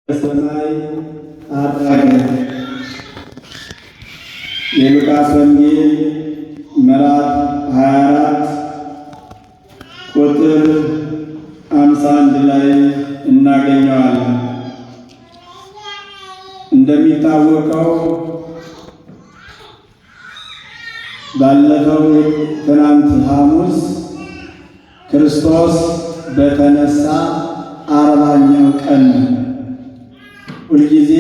በሰማይ አረገ። የሉቃስ ወንጌል ምዕራፍ 24 ቁጥር 51 ላይ እናገኘዋለን። እንደሚታወቀው ባለፈው ትናንት ሐሙስ ክርስቶስ በተነሳ 40ኛው ቀን ነው። ሁልጊዜ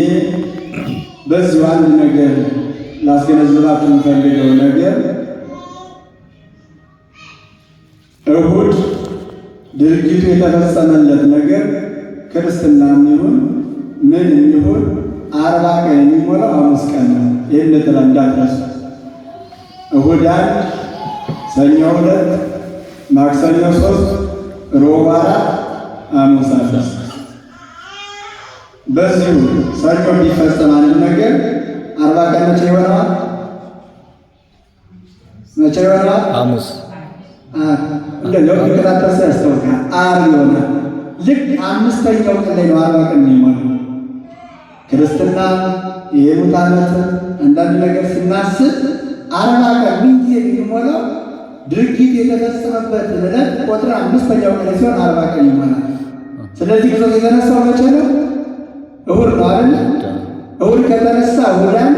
በዚሁ አንድ ነገር ላስገነዝባችሁ የምፈልገው ነገር እሁድ ድርጊቱ የተፈጸመለት ነገር ክርስትናም ይሁን ምን ይሁን 40 ቀን የሚሞላው ሐሙስ ቀን ነው። ይህን ልትላ እንዳትረሱ። እሁድ 1፣ ሰኞ 2፣ ማክሰኞ 3፣ ሮብ 4፣ ሐሙስ 5። በዚሁ ሰኞ ቢፈጸም አንድ ነገር 40 ቀን መቼ ይሆናል? መቼ ይሆናል? ሐሙስ። እንደው ቢከታተል ያስታውቃል። ዓርብ ይሆናል። ልክ 5ኛው ቀን ላይ ነው 40 ቀን የሚሆነው። ክርስትና የሙት ዓመት አንዳንድ ነገር ስናስብ 40 ቀን ምን ጊዜ የሚሞላው ድርጊት የተፈጸመበት ዕለት ቁጥር 5ኛው ቀን ሲሆን 40 ቀን ይሆናል። ስለዚህ ክርስቶስ የተነሳው መቼ ነው? እሁድ ነው አይደል? እሁድ ከተነሳ እሁድ 1፣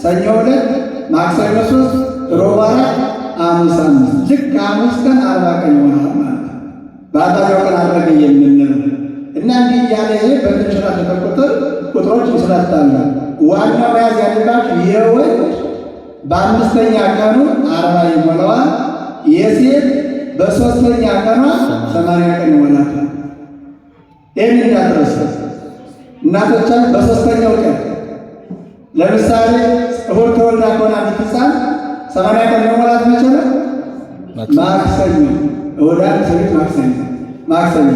ሰኞ 2፣ ማክሰኞ 3፣ ሮብ 4፣ ሐሙስ 5። ልክ ሐሙስ ቀን 40 ቀን ይሆናል ማለት ነው። በአርባኛው ቀን አረገ የምንለው እና እንዲህ እያለ ይሄ በተንሸራተተ ቁጥሮች ይስራታሉ። ዋናው መያዝ ያለባችሁ የወንድ በ5ኛ ቀኑ 40 ይሞላዋል። የሴት በ3ኛ ቀኗ 80 ቀን ይሞላል። ይህን እንዳትረሱ። እናቶቻችን በ3ኛው ቀን ለምሳሌ እሁድ ተወልዳ ከሆነ አንዲት ሕፃን 80 ቀን መሞላት መቼ ነው? ማክሰኞ። እሁድ፣ ሰኞ፣ ማክሰኞ።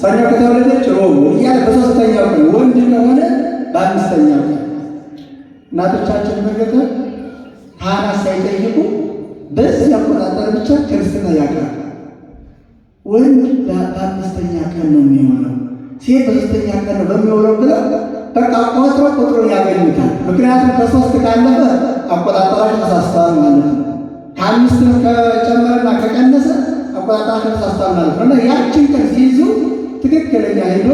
ሰኞ ከተወለደች ሮብ እያለ በ3ኛው ቀን፣ ወንድ ከሆነ በ5ኛው ቀን። እናቶቻችን በገጠር ካህናት ሳይጠይቁ በዚህ አቆጣጠር ብቻ ክርስትና ያውቃል። ወንድ በ5ኛ ቀን ነው የሚሆነው፣ ሴት በ3ኛ ቀን ነው በሚሆነው ብለው በቃ ቁጥሩን ያገኙታል። ምክንያቱም ከ3 ካለፈ አቆጣጠራቸው ተሳስተዋል ማለት ነው። ከ5 ከጨመረና ከቀነሰ አቆጣጠራቸው ተሳስተዋል ማለት ነው። እና ያችን ቀን ሲይዙ ትክክለኛ ሄዶ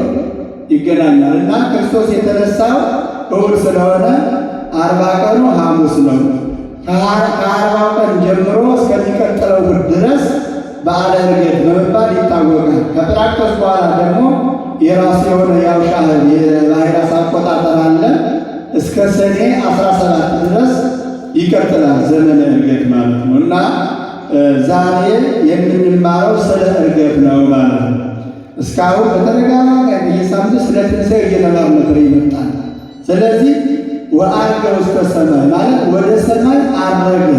ይገናኛል። እና ክርስቶስ የተነሳው እሁድ ስለሆነ 40 ቀኑ ሐሙስ ነው። ከ40 ቀን ጀምሮ እስከሚቀጥለው እሁድ ድረስ በዓለ ዕርገት በመባል ይታወቃል። ከጰራቅሊጦስ በኋላ ደግሞ የራሱ የሆነ የአብሻህር የባሕርያት አቆጣጠር አለ። እስከ ሰኔ 17 ድረስ ይቀጥላል ዘመነ ዕርገት ማለት ነው። እና ዛሬ የምንማረው ስለ ዕርገት ነው ማለት ነው። እስካሁን በተደጋጋሚ በየሳምንቱ ስለ ትንሣኤ እየተማርን ይመጣል። ስለዚህ ወዐርገ ውስተ ሰማይ ማለት ወደ ሰማይ አረገ።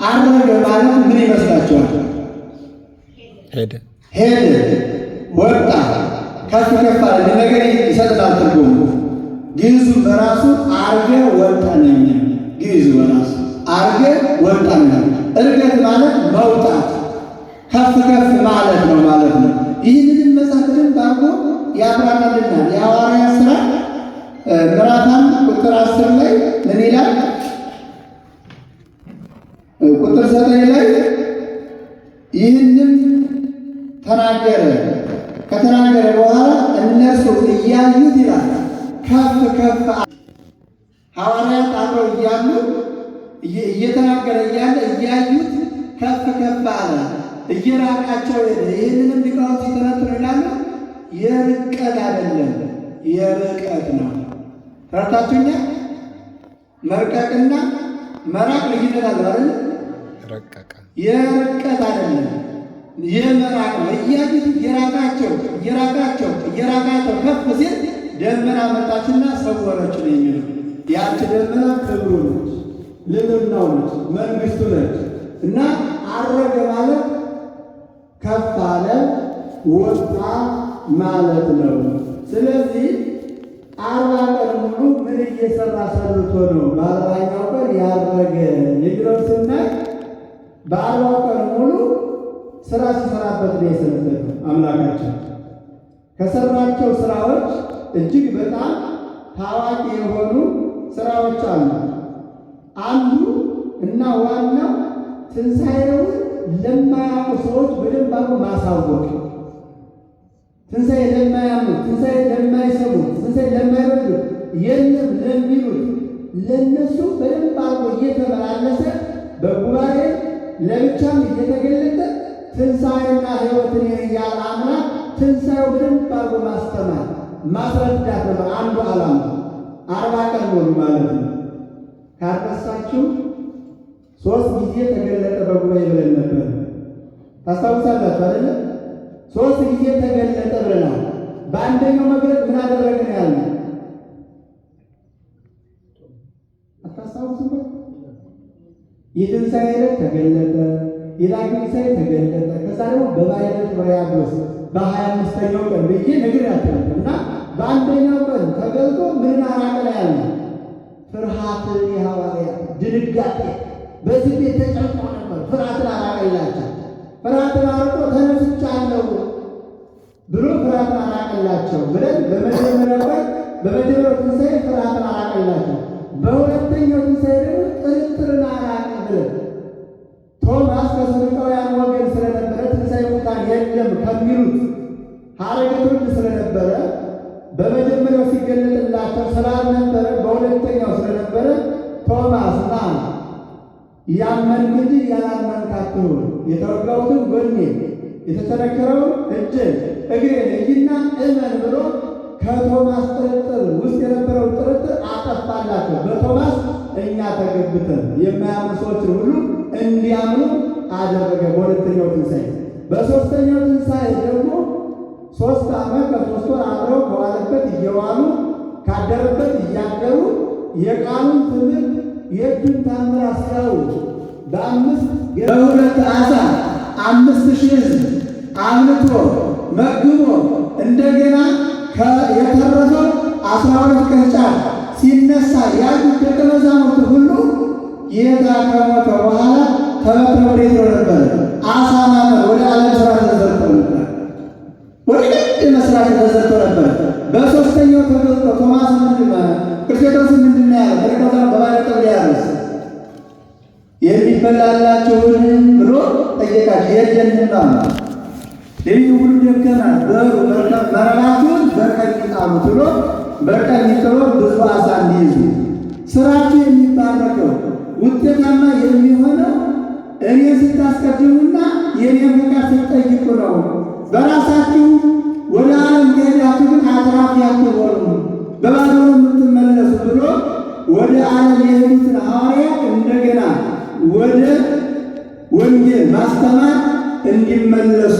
አረገ ማለት ምን ይመስላችኋል? ሄደ፣ ወጣ፣ ከፍ ከፍ አለ። ነገር ይሰጥናል ትርጉሙ። ግዕዙ በራሱ አርገ ወጣ ነው። ግዕዙ በራሱ አርገ ወጣ ነው። ዕርገት ማለት መውጣት፣ ከፍ ከፍ ማለት ነው ማለት ነው። ይህንን መጻፍን ባርጎ ያብራራልናል። የሐዋርያት ሥራ ምዕራፍ 1 ቁጥር 10 ላይ ምን ይላል? ቁጥር 9 ላይ ይህንን ተናገረ። ከተናገረ በኋላ እነርሱ እያዩት ይላል ከፍ ከፍ። ሐዋርያት አብረው እያሉ እየተናገረ እያለ እያዩት ከፍ ከፍ አለ፣ እየራቃቸው ሄደ። ይህንንም ሊቃውንት ሲተነትኑ ይላሉ የርቀት አይደለም የርቀት ነው። ተረታችሁኛል? መርቀቅና መራቅ ልዩነት አለ አይደል? የርቀት አይደለም የመራቅ ነው። እያዩት እየራቃቸው ከፍ ሲል ደመና መጣችና ሰወረች ነው የሚለው። ያቺ ደመና ክብሩ ነች፣ ልዕልናው ነች፣ መንግሥቱ ነች። እና አረገ ማለት ከፍ አለ፣ ወጣ ማለት ነው። ስለዚህ 40 ቀን ሙሉ ምን እየሰራ ሰርቶ ነው በ40ኛው ቀን ያረገ የሚለው ስናይ በ40 ቀን ሙሉ ስራ ሲሰራበት ነው የሰነበተው አምላካችን። ከሰራቸው ስራዎች እጅግ በጣም ታዋቂ የሆኑ ስራዎች አሉ። አንዱ እና ዋናው ትንሣኤውን ለማያውቁ ሰዎች በደንብ አድርጎ ማሳወቅ፣ ትንሣኤ ለማያምኑ፣ ትንሣኤ ለማይሰሙ፣ ትንሣኤ ለማይወዱ የለም ለሚሉት ለነሱ በደንብ አድርጎ እየተመላለሰ በጉባኤ ለብቻም እየተገለጠ ትንሣኤና ሕይወትን እያለ አምላክ ትንሣኤው በደንብ አድርጎ ማስተማር ማስረዳት ነው አንዱ ዓላማ። 40 ቀን ሆኑ ማለት ነው። ካረሳችሁ 3 ጊዜ ተገለጠ በጉባኤ ብለን ነበር። ታስታውሳላችሁ አይደለ? 3 ጊዜ ተገለጠ ብለናል። በአንደኛው መግለጥ ምን አደረግን ያለ አታስታውሱም? የትንሣኤ ዕለት ተገለጠ፣ የዳግም ትንሣኤ ተገለጠ። ከዛ ደግሞ በባሕረ ጥብርያዶስ በ25ኛው ቀን ብዬ ነግሬያችሁ ነበር እና በአንደኛው ቀን ተገልጦ ምን አራቀ ያለ ፍርሃትን የሐዋርያት ድንጋጤ በዚህ ቤት ተጨንቆ ነበር። ፍርሃትን አራቀላቸው። ፍርሃትን አርቆ ተነስቻለሁ ብሎ ፍርሃትን አራቀላቸው ብለን በመጀመሪያው ቀን በመጀመሪያው ትንሣኤ ፍርሃትን አራቀላቸው። በሁለተኛው ትንሣኤ ደግሞ ጥርጥርን አራቀ ብለን ቶማስ ከሰዱቃውያን ወገን ስለነበረ ትንሣኤ ሙታን የለም ከሚሉት ሐረገ ትውልድ ስለነበረ በመጀመሪያው ሲገለጥላቸው ስላልነበረ በሁለተኛው ስለነበረ ቶማስ ና ያመንክ እንጂ ያላመንክ አትሁን፣ የተወጋሁትን ጎኔን የተቸነከረውን እጄን እግሬን እይና እመን ብሎ ከቶማስ ጥርጥር ውስጥ የነበረውን ጥርጥር አጠፋላቸው። በቶማስ እኛ ተገብተን የማያምኑ ሰዎችን ሁሉ እንዲያምኑ አደረገ በሁለተኛው ትንሣኤ። በሦስተኛው ትንሣኤ ደግሞ 3 ዓመት ከ3 ወር አብረው ከዋለበት እየዋሉ ካደረበት እያደሩ የቃሉን ትምህርት የእጁን ታምራት ሲያዩ በ2 ዓሣ 5,000 ሕዝብ አብልቶ መግቦ እንደገና የተረፈው 12 ቅርጫት ሲነሳ ያሉት ደቀ መዛሙርት ሁሉ ጌታ ከሞተ በኋላ ተበትነው ወዴት ነው ነበር? ዓሣ ማጠመድ ወደ ዓለም ሥራ ተዘርተው ነበር። ወደ ንግድ መስራት ተዘርተው ነበር። በሦስተኛው ተገልጦ ቶማስ ክርስቶስ ምንድን ነው ያለው? በረከታ በባሕረ ጥብርያዶስ የሚበላላችሁን ብሎ ጠየቃቸው። የለንም አሉ። ይህ ሁሉ ደከመ። በሩ መረባቱን በቀኝ ጣሉት ብሎ በቀኝ ጥሎ ብዙ ዓሣ እንዲይዙ ስራችሁ የሚባረከው ውጤታማ የሚሆነው እኔ ስታስቀድሙና የኔን ፈቃድ ስትጠይቁ ነው። በራሳችሁ ወደ ዓለም ከሄዳችሁ ግን አትራፊ አትሆኑ፣ በባዶ የምትመለሱ ብሎ ወደ ዓለም የሄዱትን ሐዋርያት እንደገና ወደ ወንጌል ማስተማር እንዲመለሱ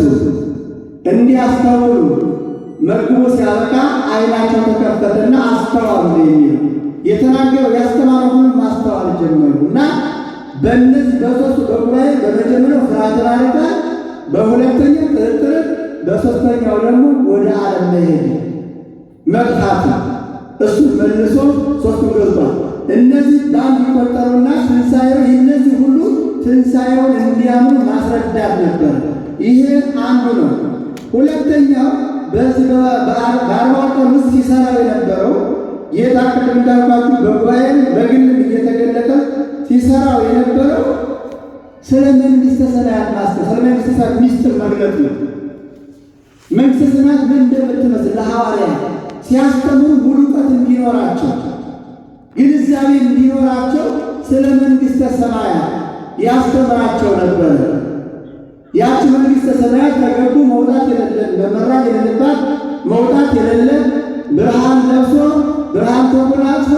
እንዲያስተውሉ መግቦ ሲያበቃ ዓይናቸው ተከፈተና አስተዋሉ። የሚል የተናገረው ያስተማረው ሁሉ ማስተዋል ጀመሩ እና በእነዚህ በሦስቱ በጉባኤ በመጀመሪያው ፍርሃትን አረቀ፣ በሁለተኛው ጥርጥርን፣ በሦስተኛው ደግሞ ወደ ዓለም መሄድ መጥፋት እሱ መልሶ ሦስቱን ገልጧል። እነዚህ በአንድ ይቆጠሩና ትንሣኤው እነዚህ ሁሉ ትንሣኤውን እንዲያምኑ ማስረዳት ነበር። ይሄ አንዱ ነው። ሁለተኛው በዚህ በ40 ቀን ውስጥ ሲሰራው የነበረው ጌታ ቅድም እንዳልኳችሁ በጉባኤም በግልም እየተገለጠ ሲሰራው የነበረው ስለ መንግሥተ ሰማያት ማስተማር፣ ስለ መንግሥተ ሰማያት ሚስጥር መግለጥ ነው። መንግሥተ ሰማያት ምን እንደምትመስል ለሐዋርያት ሲያስተምሩ ሙሉ እውቀት እንዲኖራቸው ግንዛቤ እንዲኖራቸው ስለ መንግሥተ ሰማያት ያስተምራቸው ነበር። ያቺ መንግሥተ ሰማያት ከገቡ መውጣት የሌለን መመራት የሌለባት መውጣት የሌለን ብርሃን ለብሶ ብርሃን ተጎናጽፎ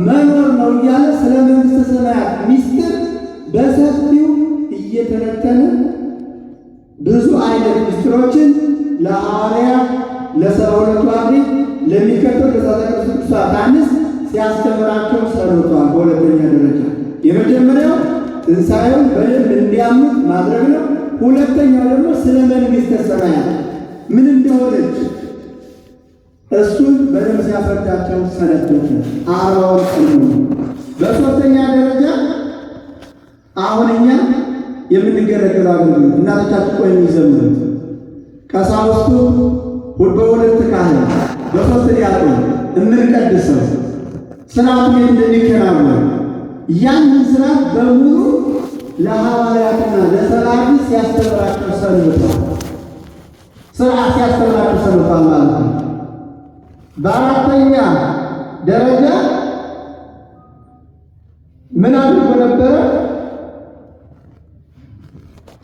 መኖር ነው እያለ ስለ መንግሥተ ሰማያት ሚስጥር በሰፊው እየተነተነ ብዙ አይነት ምስጢሮችን ለሐዋርያት ለ12ቱ አርድእት ለሚከተሉ ለ9 አንስት ሲያስተምራቸው ሰሩቷል። በሁለተኛ ደረጃ የመጀመሪያው ትንሣኤውን በደንብ እንዲያምኑት ማድረግ ነው። ሁለተኛው ደግሞ ስለ መንግሥተ ሰማያት ምን እንደሆነች እሱን በደንብ ሲያስረዳቸው ሰነበቱ። 40 ቀን። በሦስተኛ ደረጃ አሁን እኛ የምንገለገለው አገልግሎት እናቶቻችን ቆይ የሚዘምሩት ቀሳውስቱ በሁለት ካህናት በሶስት ዲያቆን የምንቀድሰው ስርዓቱ ቤት እንደሚከናወን ያንን ስርዓት በሙሉ ለሐዋርያትና ለሰባኪ ሲያስተምራቸው ሰንብቷል። ስርዓት ሲያስተምራቸው ሰንብቷል ማለት ነው። በአራተኛ ደረጃ ምን አድርጎ ነበረ?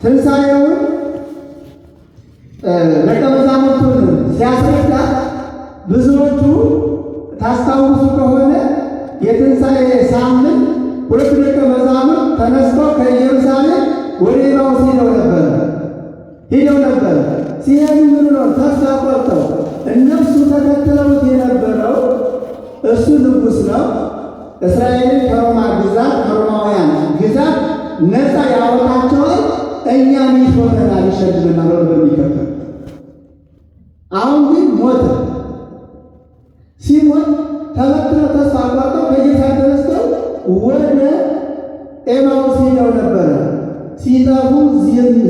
ትንሣኤውን ደቀ መዛሙርቱን ሲያስረዳ ብዙዎቹ ታስታውሱ ከሆነ የትንሣኤ ሳምንት ሁለቱ ደቀ መዛሙርት ተነስተው ከኢየሩሳሌም ወደ ኤማሁስ ሄደው ነበረ። ሲሄዱ ምን ነው ተስፋ ቆርጠው እነሱ ተከትለውት የነበረው እሱ ንጉሥ ነው፣ እስራኤልን ከሮማውያን ግዛት ነፃ ያወጣቸዋል፣ እኛን ይሾመናል፣ ይሸልመናል ብሎ በሚከተል አሁን ግን ሞተ። ሲሞት ተበትነው ተስፋ ቆርጠው ከጌታ ተነስተው ወደ ኤማሁስ ሄደው ነበረ። ሲጠፉ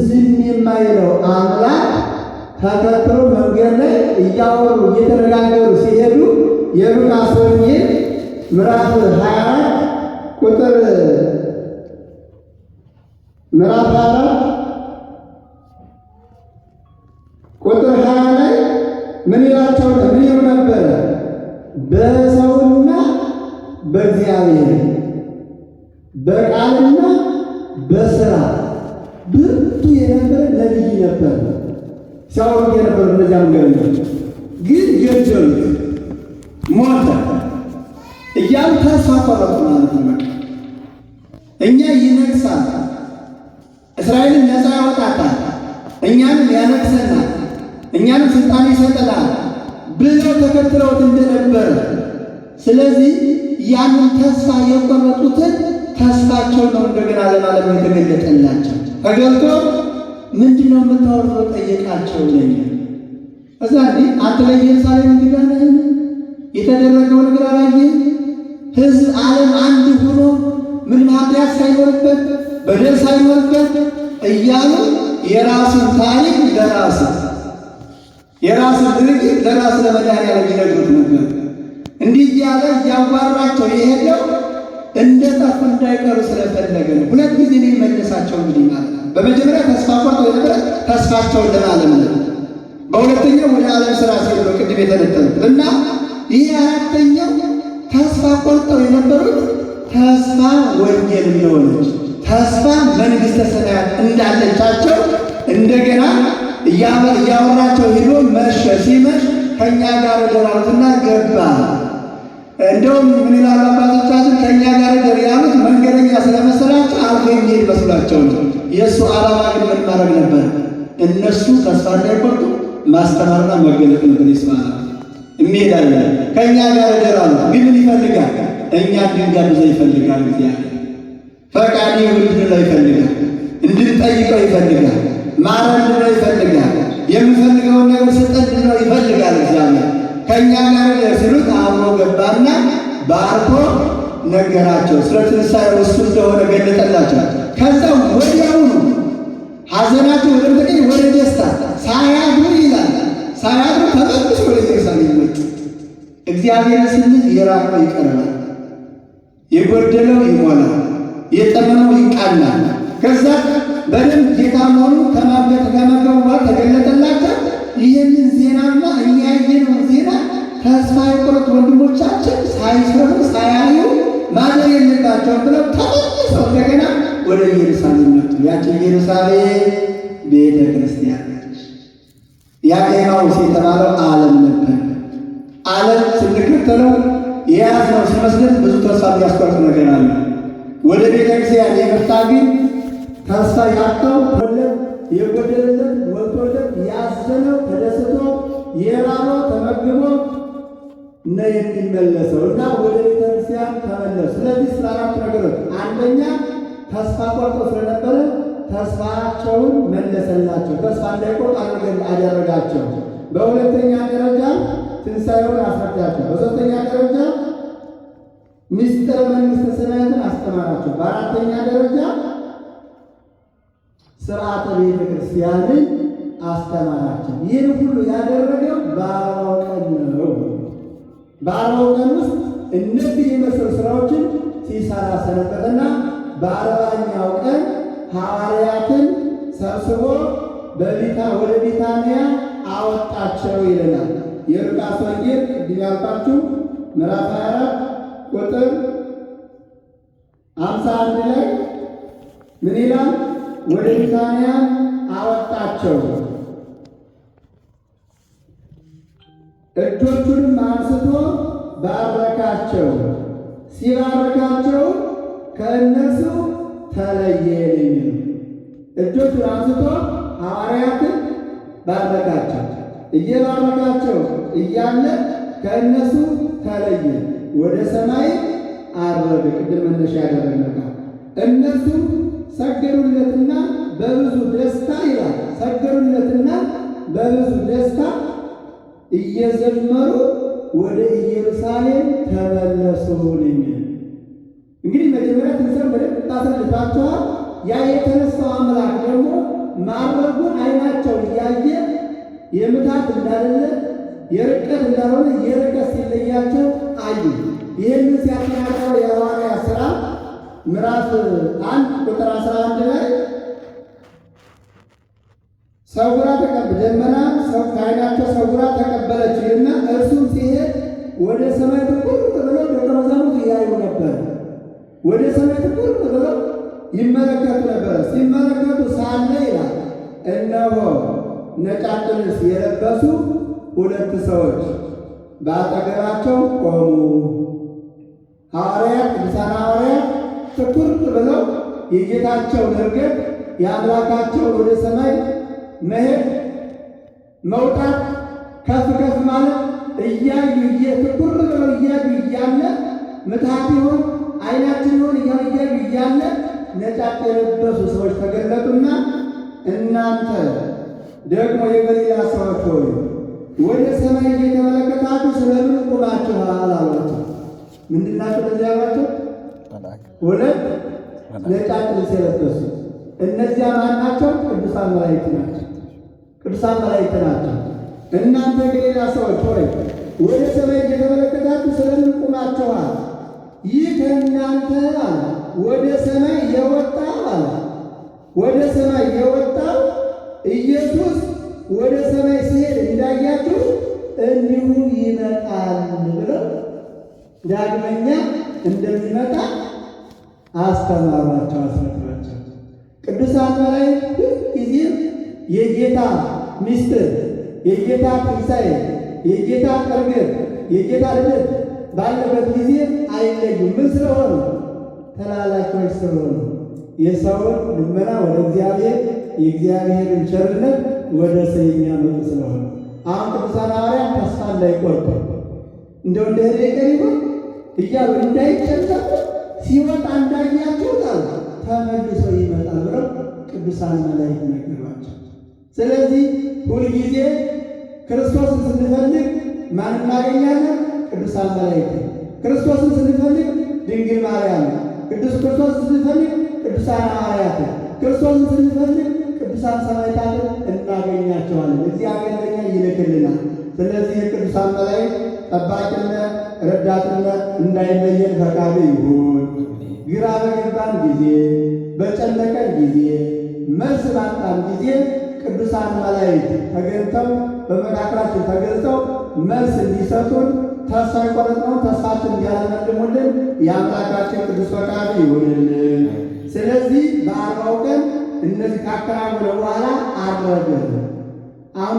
ዝም የማይለው አምላክ ተከትሎ መንገድ ላይ እያወሩ እየተነጋገሩ ሲሄዱ የሉቃስ ወንጌል ምዕራፍ 24 ቁጥር ምዕራፍ 24 ቁጥር 20 ላይ ምን ይላቸው ምን ይሉ ነበረ? በሰውና በእግዚአብሔር በቃልና በሥራ ብርቱ የነበረ ነቢይ ነበር። ሲያወሩት የነበሩ እነዚያ መንገደኞች ግን ገደሉት፣ ሞተ እያሉ ተስፋ ቆረጡ ማለት ነው። እኛ ይነግሳል፣ እስራኤልን ነፃ ያወጣታል፣ እኛንም ያነግሰናል፣ እኛንም ስልጣን ይሰጠናል ብለው ተከትለውት እንደነበረ፣ ስለዚህ ያንን ተስፋ የቆረጡትን ተስፋቸው ነው እንደገና ለማለም የተገለጠላቸው። ተገልጦ ምንድነው የምታወራው ጠየቃቸው። ነኝ እዛ አንተ ለኢየሩሳሌም እንግዳ ነህ? የተደረገው ነገር አላየህ? ሕዝብ ዓለም አንድ ሆኖ ምን ኃጢአት ሳይኖርበት በደል ሳይኖርበት እያሉ የራሱን ታሪክ የራሱን ድርጊት ለራሱ ለመድኃኒዓለም ይነግሩት ነበር። እንዲህ እያለ እያዋራቸው የሄደው እንደ ጠፉ እንዳይቀሩ ስለፈለገ ነው። ሁለት ጊዜ ነው የመለሳቸው እንግዲህ ማለት ነው። በመጀመሪያ ተስፋ ቆርጠው የነበረ ተስፋቸውን ለዓለም ነው። በሁለተኛው ወደ ዓለም ስራ ሲሄዱ ነው ቅድም የተነተኑት እና ይህ አራተኛው ተስፋ ቆርጠው የነበሩት ተስፋ ወንጌል እንደሆነች ተስፋ መንግሥተ ሰማያት እንዳለቻቸው እንደገና እያወራቸው ሄዶ መሸ። ሲመሽ ከእኛ ጋር ደራሩትና ገባ። እንደውም ምን ይላሉ አባቶቻችን? ከእኛ ጋር ደር ያሉት መንገደኛ ስለመሰላቸው አልፎ የሚሄድ መስሏቸው ነው። የእሱ ዓላማ ግን ምን ማድረግ ነበር? እነሱ ተስፋ እንዳይቆርጡ ማስተማርና መገለጥ ነበር። ይስማል እንሄዳለን ከእኛ ጋር ደር አሉት። ግን ምን ይፈልጋል? እኛ እንድንጋብዘው ይፈልጋል። እግዚአብሔር ፈቃድ እንድንለው ይፈልጋል። እንድንጠይቀው ይፈልጋል። ማረን እንድንለው ይፈልጋል። የምንፈልገውን ነገር ስጠን እንድንለው ይፈልጋል። እግዚአብሔር ከእኛ ጋር ደር ሲሉት አብሮ ገባና ባርኮ ነገራቸው። ስለ ትንሣኤው እሱ እንደሆነ ገለጠላቸው። ከዛ ወዲያውኑ ሐዘናቸው ወደ ተቀኝ ወደ ደስታ ሳያድሩ ይላል ሳያድሩ ተመልሶ ወደ ኢየሩሳሌም መጡ። እግዚአብሔር ስንል የራቀው ይቀርባል፣ የጎደለው ይሞላል፣ የጠመመው ይቃናል። ከዛ በደንብ ጌታ መሆኑ ከመገቡ ተገለጠላቸው። ይህንን ዜናና እኛ ያየነውን ዜና ተስፋ የቆረጡ ወንድሞቻችን ሳይሰሙ ሳያዩ ማደር የለባቸውም ብለው ተመልሰው እንደገና ወደ ኢየሩሳሌም መጡ። ያቺ ኢየሩሳሌም ቤተ ክርስቲያን ነች። ያ ኤማሁስ የተባለው ዓለም ነበር። ዓለም ስንከተለው የያዝነው ሲመስለን ብዙ ተስፋ የሚያስቆርጥ ነገር አለ። ወደ ቤተ ክርስቲያን የመጣ ግን ተስፋ ያጣው የጎደለለት ወጥቶለት ያዘነው ተደስቶ የራበው ተመግቦ ነው የሚመለሰው እና ወደ ቤተ ክርስቲያን ተመለሱ። ስለዚህ ስለ አራት ነገሮች፣ አንደኛ ተስፋ ቆርጦ ስለነበረ ተስፋቸውን መለሰላቸው፣ ተስፋ እንዳይቆርጥ አደረጋቸው። በሁለተኛ ደረጃ ትንሣኤውን አስረዳቸው። በሶስተኛ ደረጃ ምስጢረ መንግሥተ ሰማያትን አስተማራቸው። በአራተኛ ደረጃ ሥርዓተ ቤተ ክርስቲያንን አስተማራቸው። ይህን ሁሉ ያደረገው በ40 ቀን ነው። በ40 ቀን ውስጥ እነዚህ የመሰሉ ስራዎችን ሲሰራ ሰነበተና በ40ኛው ቀን ሐዋርያትን ሰብስቦ ወደ ቢታንያ አወጣቸው ይለናል። የሉቃስ ወንጌል ቅድም ያልኳችሁ ምዕራፍ 24 ቁጥር 51 ላይ ምን ይላል? ወደ ቢታንያ አወጣቸው፣ እጆቹንም አንስቶ ባረካቸው። ሲባረካቸው ከእነርሱ ተለየ የሚል እጆቹን አንስቶ ሐዋርያትን ባረካቸው። እየባረካቸው እያለ ከእነሱ ተለየ፣ ወደ ሰማይ አረገ። ቅድም መነሻ ያደረግነው እነሱ ሰገዱለትና በብዙ ደስታ ይላል። ሰገዱለትና በብዙ ደስታ እየዘመሩ ወደ ኢየሩሳሌም ተመለሱ የሚል እንግዲህ መጀመሪያ ትንሣኤውን በደንብ ታስረድቷቸዋል። ያ የተነሳው አምላክ ደግሞ ማረጉን ዓይናቸው እያየ የምታት እንዳለ የርቀት እንዳልሆነ የርቀት ሲለያቸው አዩ። ይህንን ሲያጠናቅረው የሐዋርያት ሥራ ምዕራፍ 1 ቁጥር 11 ላይ ሰውራ ደመና ከዓይናቸው ሰውራ ተቀበለችና እርሱም ሲሄድ ወደ ሰማይ ትኩር ብለው ደቀ መዛሙርቱ ያዩ ነበር። ወደ ሰማይ ትኩር ብለው ይመለከቱ ነበር። ሲመለከቱ ሳለ ይላል እነሆ ነጫጭ ልብስ የለበሱ 2 ሰዎች በአጠገባቸው ቆሙ። ሐዋርያት ቅዱሳን ሐዋርያት ትኩር ብለው የጌታቸውን ዕርገት የአምላካቸውን ወደ ሰማይ መሄድ መውጣት ከፍ ከፍ ማለት እያዩ ትኩር ብለው እያዩ እያለ ምትሃት ይሆን ዓይናችን ይሆን እያዩ እያለ ነጫጭ የለበሱ ሰዎች ተገለጡና እናንተ ደግሞ የገሊላ ሰዎች ሆይ ወደ ሰማይ እየተመለከታችሁ ስለምን ቆማችኋል? አሏቸው። ምንድን ናቸው እነዚህ ያሏቸው? 2 ነጫጭ ልብስ የለበሱ እነዚያ ማን ናቸው? ቅዱሳን መላእክት ናቸው። ቅዱሳን መላእክት ናቸው። እናንተ የገሊላ ሰዎች ሆይ ወደ ሰማይ እየተመለከታችሁ ስለምን ቆማችኋል? ይህ ከእናንተ አለ ወደ ሰማይ የወጣው አለ ወደ ሰማይ የወጣው ኢየሱስ ወደ ሰማይ ሲሄድ እንዳያችሁ እንዲሁ ይመጣል ብለው ዳግመኛ እንደሚመጣ አስተማሯቸው፣ አስረዷቸው። ቅዱሳን መላእክት ጊዜ የጌታ ምስጢር፣ የጌታ ትንሣኤ፣ የጌታ ዕርገት፣ የጌታ ልደት ባለበት ጊዜ አይለዩም። ምን ስለሆኑ? ተላላኪዎች ስለሆኑ የሰውን ልመና ወደ እግዚአብሔር የእግዚአብሔርን ቸርነት ወደ ሰው የሚያመጡ ስለሆነ አሁን ቅዱሳን ሐዋርያት ተስፋ እንዳይቆርጡ እንደው እንደ ሄደ ይሆን እያሉ እንዳይጨነቁ ሲወጣ እንዳያችሁት አሉ ተመልሶ ይመጣል ብለው ቅዱሳን መላእክት ነገሯቸው። ስለዚህ ሁልጊዜ ክርስቶስን ስንፈልግ ማን እናገኛለን? ቅዱሳን መላእክት። ክርስቶስን ስንፈልግ ድንግል ማርያም፣ ቅዱስ ክርስቶስን ስንፈልግ ቅዱሳን ሐዋርያት፣ ክርስቶስን ስንፈልግ ቅዱሳን ሰማዕታትን እናገኛቸዋለን። እግዚአብሔር ለኛ ይልክልናል። ስለዚህ የቅዱሳን መላእክት ጠባቂነት፣ ረዳትነት እንዳይለየን ፈቃዱ ይሁን። ግራ በገባን ጊዜ፣ በጨነቀን ጊዜ፣ መልስ ባጣን ጊዜ ቅዱሳን መላእክት ተገኝተው በመካከላችን ተገልጸው መልስ እንዲሰጡን ተስፋ የቆረጥነው ተስፋችን እንዲያለመልሙልን የአምላካችን ቅዱስ ፈቃዱ ይሁንልን። ስለዚህ በ40 ቀን እነዚህ ካከናወነ በኋላ አረገ። አሁን